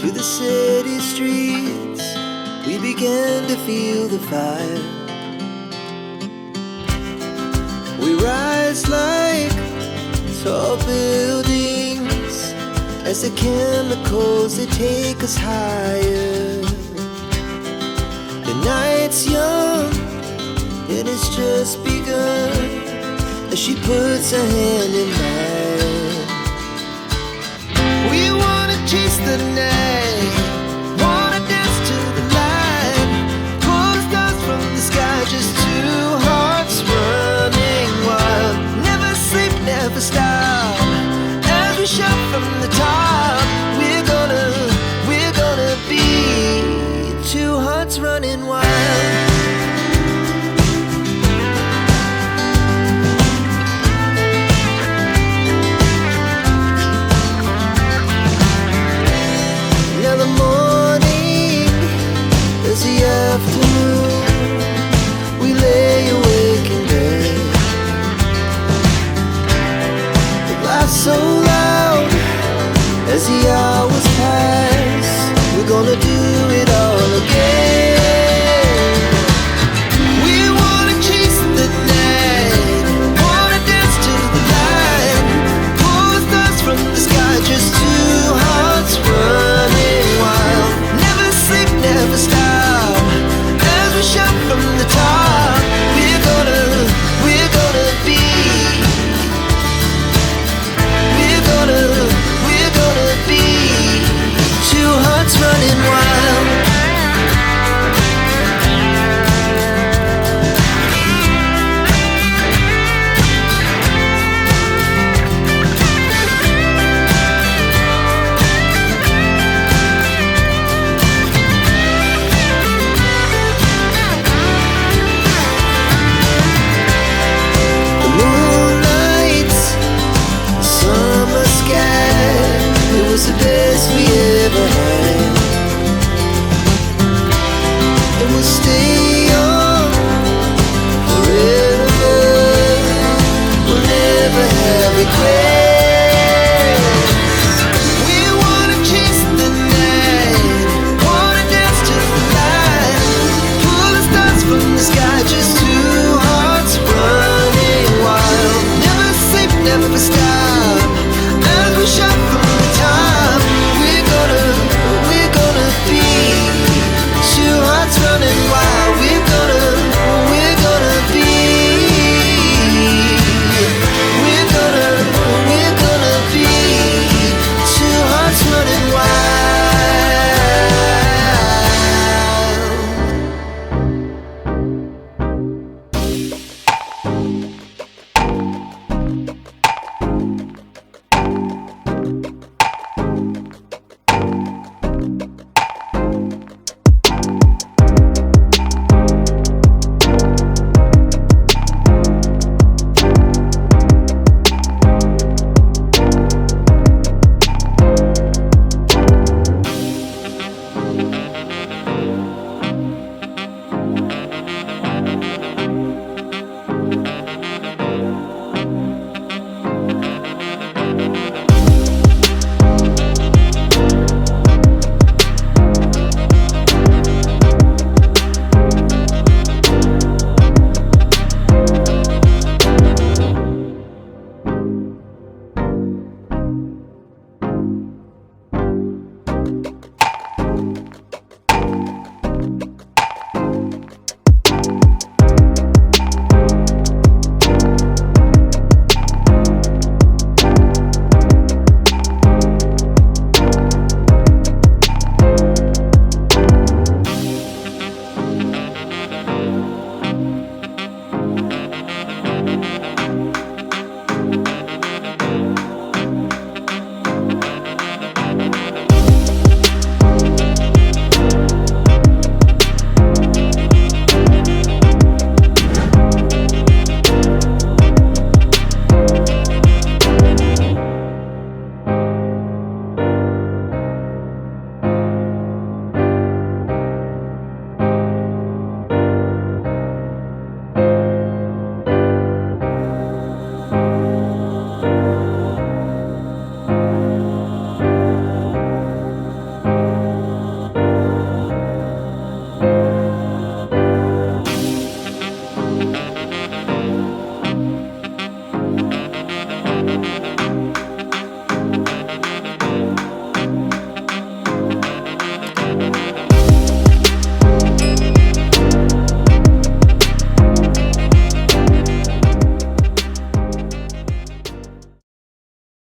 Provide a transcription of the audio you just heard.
To the city streets, we began to feel the fire. We rise like tall buildings as the chemicals, they take us higher. The night's young and it's just begun as she puts her hand in mine. We wanna chase the night, wanna dance to the light, pull the stars from the sky, just two hearts running wild. Never sleep, never stop, as we shout from the top. We're gonna be two hearts running wild. The morning is the afternoon, we lay awake in bed. The laugh's so loud as the hours pass, we're gonna do it